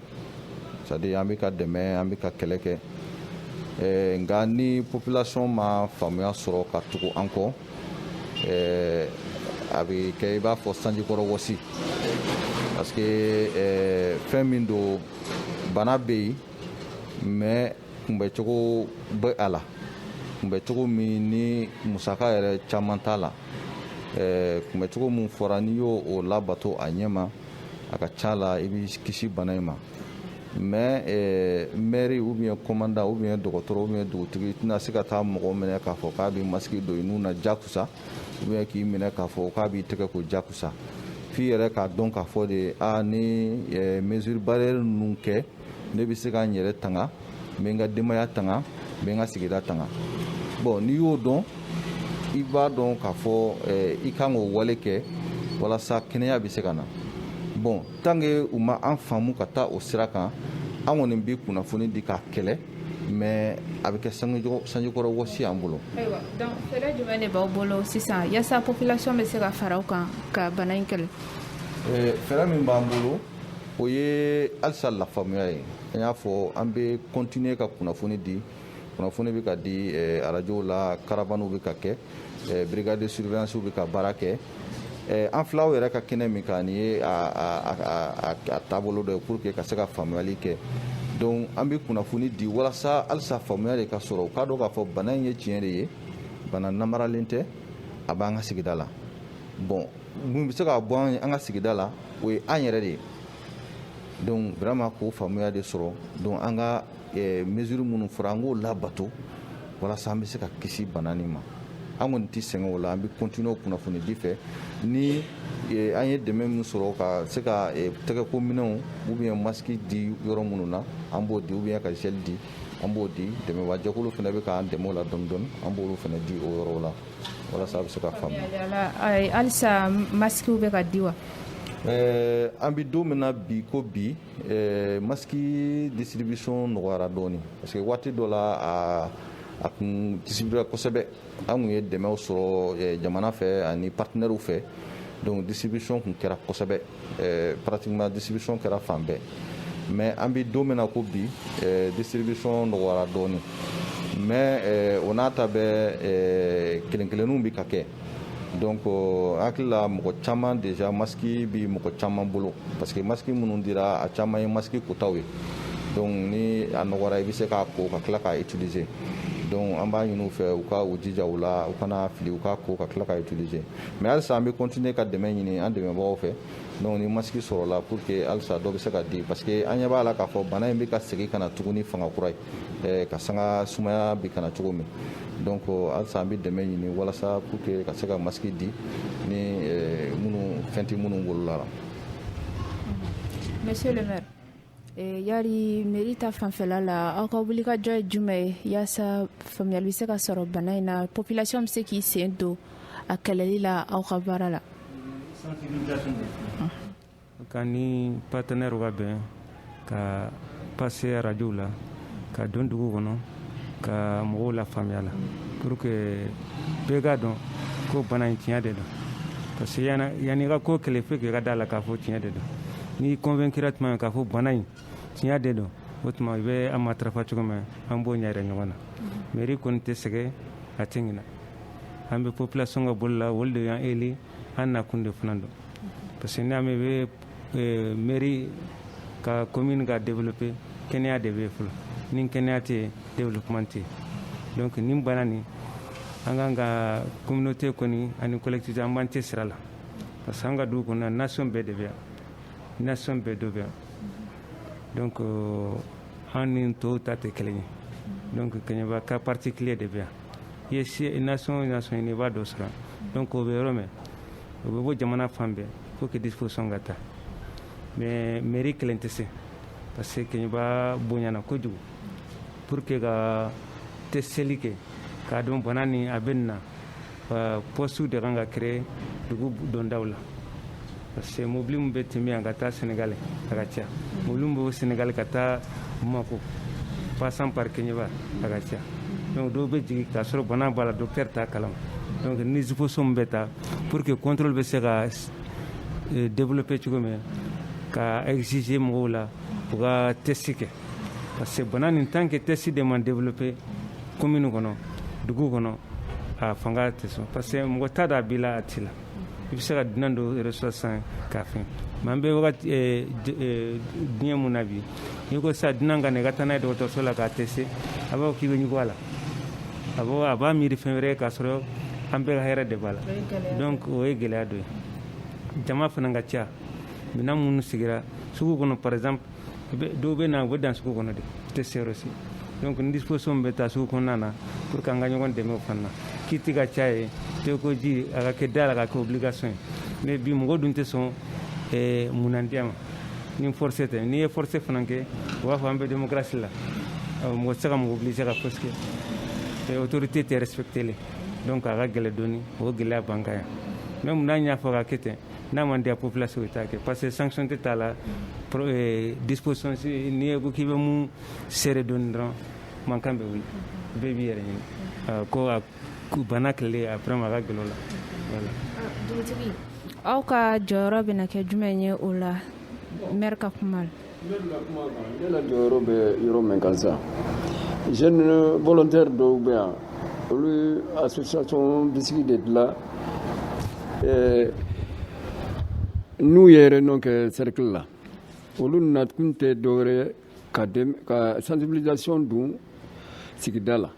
F: c'est-à-dire an bɛ ka dɛmɛ an bɛ ka kɛlɛ kɛ nka ni population ma faamuya sɔrɔ ka tugu an kɔ a bɛ kɛ i b'a fɔ sanjikɔrɔ wɔsi parce que fɛn min don bana bɛ yen mais kunbɛcogo bɛ a la kunbɛcogo min ni musaka yɛrɛ caman t'a la kunbɛcogo min fɔra n'i y'o o labato a ɲɛ ma a ka ca la i b'i kisi bana in ma mais maire ou bien commandant ou bien dɔgɔtɔrɔ ou bien dugutigi i tɛna se ka taa mɔgɔ minɛ k'a fɔ k'a bɛ masque don i nun na jakusa ou bien k'i minɛ k'a fɔ k'a b'i tɛgɛ ko jakusa f'i yɛrɛ k'a dɔn k'a fɔ de ni mesure barrière ninnu kɛ ne bɛ se ka n yɛrɛ tanga n bɛ n ka denbaya tanga n bɛ n ka sigida tanga bon n'i y'o dɔn i b'a dɔn k'a fɔ i kan k'o wale kɛ walasa kɛnɛya bɛ se ka na bon tant que u ma an faamu ka taa o sira kan an kɔni bɛ kunnafoni di k'a kɛlɛ mais a bɛ kɛ sanjikɔrɔ wɔsi an bolo.
C: Ayiwa donc fɛɛrɛ jumɛn de b'aw bolo sisan yaasa population bɛ se ka fara aw kan ka bana in kɛlɛ?
F: Fɛɛrɛ min b'an bolo o ye halisa lafaamuya ye an y'a fɔ an bɛ continuer ka kunnafoni di kunnafoni bɛ ka di arajow la caravane bɛ ka kɛ brigade de surveillance bɛ ka baara kɛ an filaw yɛrɛ ka kɛnɛ min kan nin ye a taabolo dɔ ye pour que ka se ka faamuyali kɛ donc an bɛ kunnafoni di walasa halisa faamuya de ka sɔrɔ u k'a dɔn k'a fɔ bana in ye tiɲɛ de ye bana namaralen tɛ a b'an ka sigida la bon mun bɛ se ka bɔ an ka sigida la o ye an yɛrɛ de ye donc vraiment k'o faamuya de sɔrɔ donc an ka mesure minnu fɔra an k'o labato walasa an bɛ se ka kisi bana nin ma an kɔni tɛ sɛgɛn o la an bɛ continuer o kunnafoni di fɛ ni an ye dɛmɛ min sɔrɔ ka se ka tɛgɛko minɛnw ou bien masque di yɔrɔ minnu na an b'o di ou bien ka gel di an b'o di dɛmɛbagajɛkulu fana bɛ k'an dɛmɛ o la dɔɔni dɔɔni an b'olu fana di o yɔrɔw la walasa a bɛ se ka faamuya.
C: Halisa masques bɛ ka di wa?
F: An bɛ don min na bi ko bi masque distribution nɔgɔyara dɔɔni parce que waati dɔ la a kun distribuera kosɛbɛ an kun ye dɛmɛw sɔrɔ jamana fɛ ani partenaires fɛ donc distribution kun kɛra kosɛbɛ pratiquement distribution kɛra fan bɛɛ mais an bɛ don min na ko bi distribution nɔgɔyara dɔɔni mais o n'a ta bɛɛ kelen-kelenninw bɛ ka kɛ donc hakili la mɔgɔ caman déjà masque bi mɔgɔ caman bolo parce que masque minnu dira a caman ye masque kotaw ye donc ni a nɔgɔyara i bɛ se k'a ko ka tila k'a utiliser donc an b'a ɲini u fɛ u ka u jija u la u kana fili u ka ko ka tila k'a utiliser mais halisa an bɛ continuer ka dɛmɛ ɲini an dɛmɛbagaw fɛ donc ni masque sɔrɔla pour que halisa dɔ bɛ se ka di parce que an ɲɛ b'a la k'a fɔ bana in bɛ ka segin ka na tuguni fanga kura ye ka sanga sumaya bɛ ka na cogo min donc halisa an bɛ dɛmɛ ɲini walasa pour que ka se ka masque di ni fɛn tɛ minnu wolola la.
C: Monsieur le maire. Yari mairie ta fanfɛla la aw ka wulikajɔ ye jumɛn ye yaasa faamuyali bɛ se ka sɔrɔ bana in na population bɛ se k'i sen don a kɛlɛli la aw ka baara la.
D: Ka ni partenaire ka bɛn ka passer radio la ka don dugu kɔnɔ ka mɔgɔw la faamuya la pour que bɛɛ k'a dɔn ko bana in tiɲɛ de don parce que yanni i ka ko kɛlɛ fo k'i ka da la k'a fɔ tiɲɛ de don n'i convaincra tuma min k'a fɔ bana in tiɲɛ de don o tuma i bɛ an matarafa cogo min an b'o ɲɛ yɛrɛ ɲɔgɔn na mairie kɔni tɛ sɛgɛn a tɛ ɲinɛ an bɛ population ka bolo la olu de y'an eli an nakun de fana don parce que ni an bɛ mairie ka commune ka développer kɛnɛya de bɛ yen fɔlɔ ni kɛnɛya tɛ yen développement tɛ yen donc ni bana nin an kan ka communauté kɔni ani collectivité an b'an cɛ sira la parce que an ka dugu kɔnɔ nation bɛɛ de bɛ yan nation bɛɛ dɔ bɛ yan donc an ni tɔw ta tɛ kelen ye donc kɛɲɛba cas particulier de bɛ yan i ye nation ɲini i b'a dɔ sɔrɔ donc o bɛ yɔrɔ min o bɛ bɔ jamana fan bɛɛ faut que disposition ka ta mais mairie kelen tɛ se parce que Keɲeba bonyana kojugu pour que ka testeli kɛ k'a dɔn bana ni a bɛ nin na poste de kan ka créer dugu dondaw la parce que mobili min bɛ tɛmɛ yan ka taa Sénégal a ka ca mobili min bɛ Sénégal ka taa Bamako passant par Keɲeba a ka ca donc dɔw bɛ jigin k'a sɔrɔ bana b'a la docteur t'a kalama donc ni disposition min bɛ ta pour que contrôle bɛ se ka développer cogo min ka exiger mɔgɔw la u ka test kɛ parce que bana nin tant que test de man développer commune kɔnɔ dugu kɔnɔ a fanga tɛ sɔn parce que mɔgɔ t'a dɔn a b'i la a t'i la i bɛ se ka dunan dɔ reçoit san k'a fɛn mais an bɛ wagati diɲɛ mun na bi n'i ko sisan dunan ka na i ka taa n'a ye dɔgɔtɔrɔso la k'a tester a b'a fɔ k'i bɛ ɲugu a la a b'a miiri fɛn wɛrɛ k'a sɔrɔ an bɛɛ ka hɛrɛ de b'a la donc o ye gɛlɛya dɔ ye jama fana ka ca minɛn minnu sigira sugu kɔnɔ par exemple dɔw bɛ na u bɛ dan sugu kɔnɔ de tɛ se yɔrɔ si donc ni disposition bɛ taa sugu kɔnɔna na pour que an ka ɲɔgɔn dɛmɛ o fana na kiti ka ca ye tekoji a ka kɛ da la ka kɛ obligation ye mais bi mɔgɔ dun tɛ sɔn munandiya ma ni force tɛ n'i ye force fana kɛ u b'a fɔ an bɛ démocratie la mɔgɔ tɛ se ka mɔgɔ obliger ka force kɛ autorité tɛ respecter donc a ka gɛlɛ dɔɔni o gɛlɛya b'an kan yan mais mun n'a y'a fɔ ka kɛ ten n'a man diya population ye t'a kɛ parce que sanction tɛ t'a la disposition n'i ye ko k'i bɛ mun seere dɔɔni dɔrɔn mankan bɛ wuli bɛɛ b'i yɛrɛ ɲini ko bana kɛlɛlen après ma ka gɛlɛ o la voilà.
C: Dugutigi aw ka jɔyɔrɔ bɛna kɛ jumɛn ye o la maire ka kuma la.
G: Ne la jɔyɔrɔ bɛ yɔrɔ min kan sa jeune volontaire dɔw bɛ yan olu association bisigi de dilan n'u ye réunion kɛ cercle la olu nakun tɛ dɔwɛrɛ ka sensibilisation dun sigida la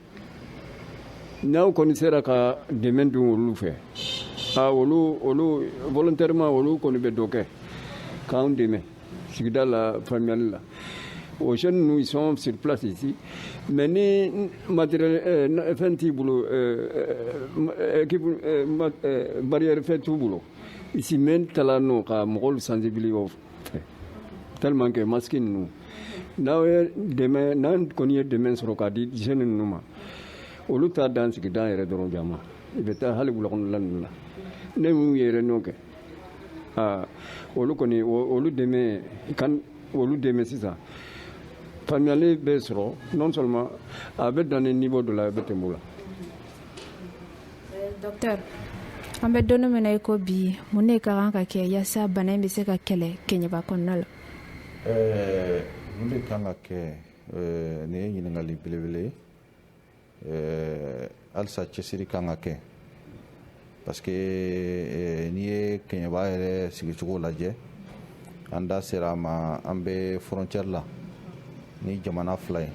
G: n'aw kɔni sera ka dɛmɛ dun olu fɛ olu volontairement olu kɔni bɛ dɔ kɛ k'anw dɛmɛ sigida la faamuyali la aux jeunes nous ils sont sur place ici mais ni matériel fɛn t'i bolo barrière fɛn t'u bolo ici même tala no ka mɔgɔw sensibiliser tellement que masque ninnu n'an kɔni ye dɛmɛ sɔrɔ k'a di jeunes ninnu ma olu t'a dan sigida yɛrɛ dɔrɔn jama i bɛ taa hali wulakɔnɔla ninnu la ne m'u ye réunion kɛ olu kɔni olu dɛmɛ sisan faamuyali bɛ sɔrɔ non seulement a bɛ dan niveau dɔ la a bɛ tɛmɛ o la.
C: docteur an bɛ don min na i ko bi mun de ka kan ka kɛ yaasa bana in bɛ se ka kɛlɛ Keɲeba kɔnɔna la.
F: mun de kan ka kɛ nin ye ɲininkali belebele ye halisa cɛsiri kan ka kɛ parce que n'i ye Keɲeba yɛrɛ sigicogo lajɛ an da sera a ma an bɛ frontière la ni jamana fila ye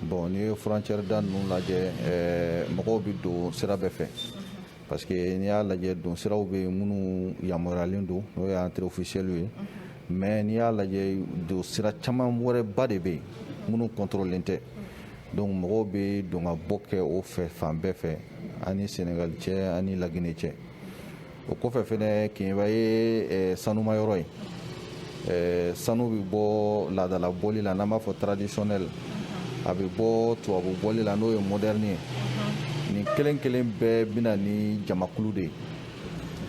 F: bon n'i ye frontière da ninnu lajɛ mɔgɔw bɛ don sira bɛɛ fɛ parce que n'i y'a lajɛ don siraw bɛ minnu yamaruyalen don n'o ye entrée officielle ye mais n'i y'a lajɛ don sira caman wɛrɛba de bɛ yen minnu contrôlé tɛ donc mɔgɔw bɛ don ka bɔ kɛ o fɛ fan bɛɛ fɛ ani Sénégal cɛ ani Laginɛ cɛ o kɔfɛ fɛnɛ Keɲeba ye sanuma yɔrɔ ye sanu bɛ bɔ laadala bɔli la n'an b'a fɔ traditionnel a bɛ bɔ tubabu bɔli la n'o ye moderne ye nin kelen kelen bɛɛ bɛna ni jamakulu de ye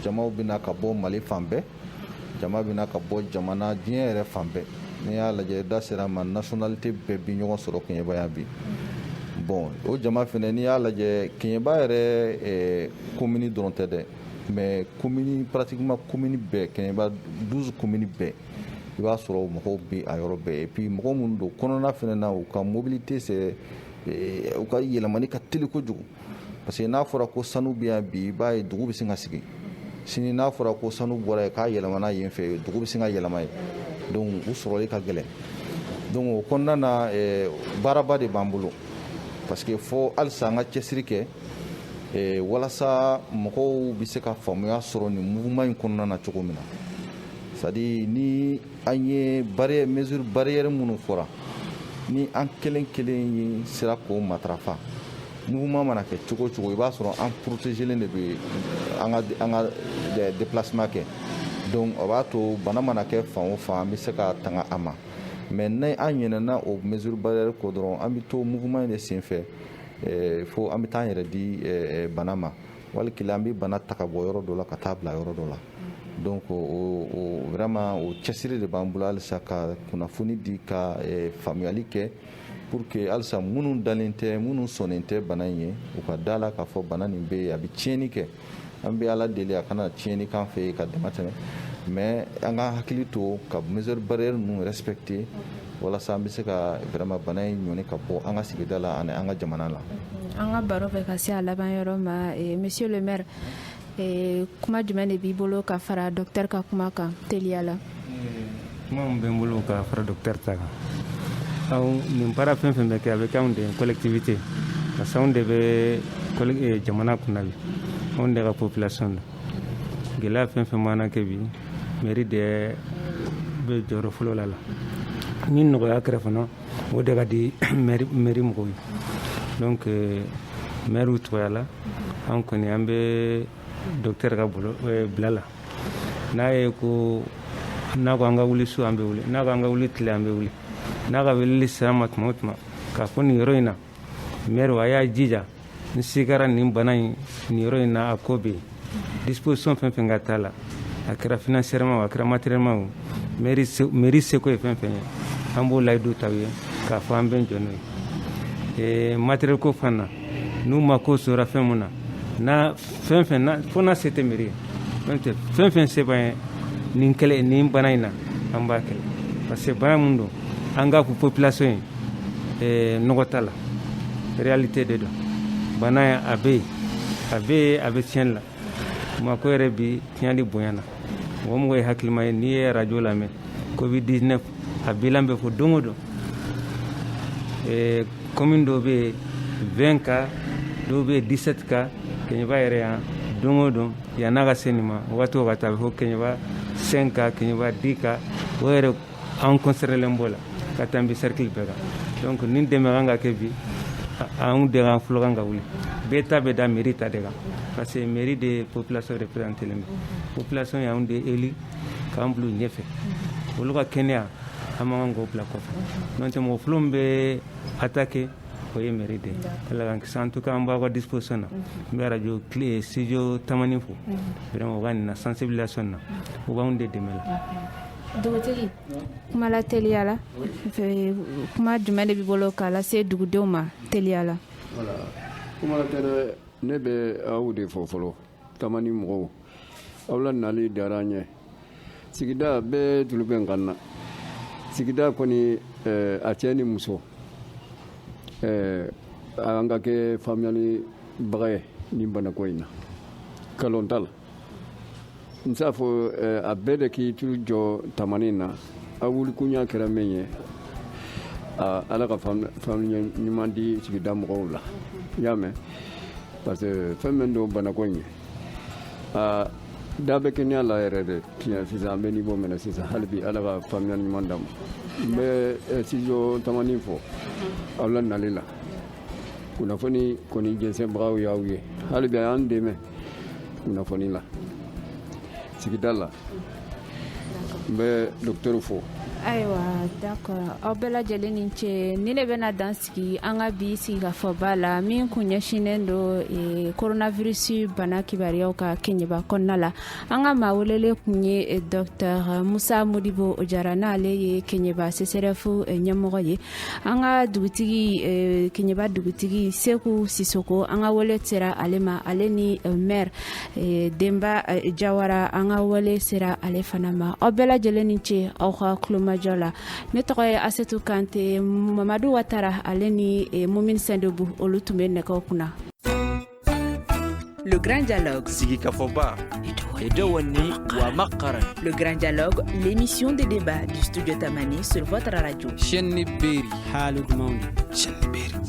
F: jamaw bɛna ka bɔ Mali fan bɛɛ jama bɛna ka bɔ jamana diɲɛ yɛrɛ fan bɛɛ n'i y'a lajɛ da sera ma nationalité bɛɛ bi ɲɔgɔn sɔrɔ Keɲeba yan bi bon o jama fɛnɛ n'i y'a lajɛ Keɲeba yɛrɛ commune dɔrɔn tɛ dɛ mais commune pratiquement commune bɛɛ Keɲeba 12 commune bɛɛ i b'a sɔrɔ mɔgɔw bɛ a yɔrɔ bɛɛ et puis mɔgɔ minnu don kɔnɔna fɛnɛ na u ka mobilité c'est u ka yɛlɛmani ka teli kojugu parce que n'a fɔra ko sanu bɛ yan bi i b'a ye dugu bɛ se ka sigi sini n'a fɔra ko sanu bɔra yen k'a yɛlɛmana yen fɛ dugu bɛ se ka yɛlɛma yen donc u sɔrɔli ka gɛlɛn donc o kɔnɔna na baaraba de b'an bolo parce que fo halisa an ka cɛsiri kɛ walasa mɔgɔw bɛ se ka faamuya sɔrɔ nin mouvement in kɔnɔna na cogo min na c'est à dire ni an ye mesure barrière minnu fɔra ni an kelen kelen sera k'o matarafa mouvement mana kɛ cogo cogo i b'a sɔrɔ an protégelen de bɛ an ka déplacement kɛ donc o b'a to bana mana kɛ fan o fan an bɛ se ka tanga a ma mais ni an ɲinɛna o mesure barrière ko dɔrɔn an bɛ to mouvement de senfɛ fo an bɛ taa an yɛrɛ di bana ma walikila an bɛ bana ta ka bɔ yɔrɔ dɔ la ka taa bila yɔrɔ dɔ la donc vraiment o cɛsiri de b'an bolo halisa ka kunnafoni di ka faamuyali kɛ pour que halisa minnu dalen tɛ minnu sɔnnen tɛ bana in ye u ka da la k'a fɔ bana nin bɛ yen a bɛ tiɲɛni kɛ an bɛ ala deli a kana tiɲɛni k'an fɛ yen ka dama tɛmɛ mais an ka hakili to ka mesure barrière ninnu respecter walasa an bɛ se ka vraiment bana in ɲɔni ka bɔ an ka sigida la ani an ka jamana la.
C: An ka baro bɛ ka se a laban yɔrɔ ma monsieur le maire kuma jumɛn de b'i bolo ka fara docteur ka kuma kan teliya la.
D: Kuma min bɛ n bolo ka fara docteur ta kan nin baara fɛn fɛn bɛ kɛ a bɛ kɛ anw de collectivité parce que anw de bɛ jamana kunna bi anw de ka population don gɛlɛya fɛn fɛn mana kɛ bi mairie de bɛ jɔyɔrɔ fɔlɔ la ni nɔgɔya kɛra fana o de ka di mairie mɔgɔw ye donc maire tɔgɔya la an kɔni an bɛ docteur ka bila la n'a ye ko n'a ko an ka wuli su an bɛ wuli n'a ko an ka wuli tile an bɛ wuli n'a ka weleli sera ma tuma o tuma k'a fɔ nin yɔrɔ in na maire a y'a jija ni se kɛra nin bana in nin yɔrɔ in na a ko bɛ yen disposition fɛn fɛn ka t'a la a kɛra financièrement a kɛra matériellement mairie seko ye fɛn fɛn ye an b'o layidu ta u ye k'a fɔ an bɛ jɔ n'o ye matériel ko fana n'u ma ko sɔrɔ fɛn mun na na fɛn fɛn na fo n'a se tɛ mairie ye fɛn fɛn se b'an ye nin bana in na an b'a kɛlɛ parce que bana mun don an ka population ye nɔgɔ t'a la réalité de don bana ye a bɛ yen a bɛ tiɲɛni la mako yɛrɛ bi tiɲɛli bonya na mɔgɔ mɔgɔ ye hakilima ye n'i ye radio lamɛn covid 19 a bilan bɛ fɔ don o don commune dɔw bɛ 20 cas dɔw bɛ 17 cas Keɲeba yɛrɛ yan don o don yan'a ka se nin ma waati o waati a bɛ fɔ Keɲeba 5 cas Keɲeba 10 cas o yɛrɛ an concernélen b'o la ka tɛmɛ cercle bɛɛ kan donc nin dɛmɛ kan ka kɛ bi anw de kan fɔlɔ kan ka wuli bɛɛ ta bɛ da mairie ta de kan parce que mairie de population représentée len don population y'anw de élu k'an bila ɲɛfɛ olu ka kɛnɛya an man kan k'o bila kɔfɛ n'o tɛ mɔgɔ fɔlɔ min bɛ attaquer o ye mairie de ye ala k'an kisi en tout cas an b'aw ka disposition na n bɛ radio studio Tamani fo vraiment u ka nin na sensibilisation na u b'anw de dɛmɛ la.
C: Dugutigi kuma la teliya la kuma jumɛn de b'i bolo k'a lase dugudenw ma teliya la.
G: Voilà kuma la tɛ ne bɛ aw de fɔ fɔlɔ Tamani mɔgɔw aw la nali diyara an ye sigida bɛɛ tulu bɛ n kan na sigida kɔni a cɛ ni muso an ka kɛ faamuyali baga ye nin banako in na kalon t'a la n t'a fɔ a bɛɛ de k'i tulu jɔ Tamani na a wulikunya kɛra min ye ala ka faamuyali ɲuman di sigida mɔgɔw la i y'a mɛn parce que fɛn min don banako in ye da bɛ kɛnɛya la yɛrɛ de tiɲɛ sisan an bɛ niveau min na sisan hali bi ala ka faamuyali ɲuman d'a ma n bɛ studio Tamani fɔ aw la nali la kunnafoni kɔni jɛnsɛnbagaw y'aw ye hali bi a y'an dɛmɛ kunnafoni la sigida la n bɛ docteur fo.
C: Ayiwa d'accord aw bɛɛ lajɛlen ni ce ni ne bɛna dan sigi an ka bi sigikafɔba la min kun ɲɛsinnen don coronavirus bana kibaruyaw ka Keɲeba kɔnɔna la an ka maa welele kun ye docteur Musa Modibo Jara n'ale ye Keɲeba CCRF ɲɛmɔgɔ ye an ka dugutigi Keɲeba dugutigi Seku Sisoko an ka wele sera ale ma ale ni maire Denba Jawara an ka wele sera ale fana ma aw bɛɛ lajɛlen ni ce aw ka kuloma Jola. Ne tɔgɔ ye Asetu Kante Mamadou Ouattara ale ni Mumine Sendebu olu tun bɛ nɛgɛw kunna.
A: Le grand dialogue.
B: Sigikafɔba. Edewani wa makaran.
A: Le grand dialogue, l'émission de débat du studio Tamani sur votre radio.
H: Chaîne Beri. Halud Mauni.
B: Chaîne Beri.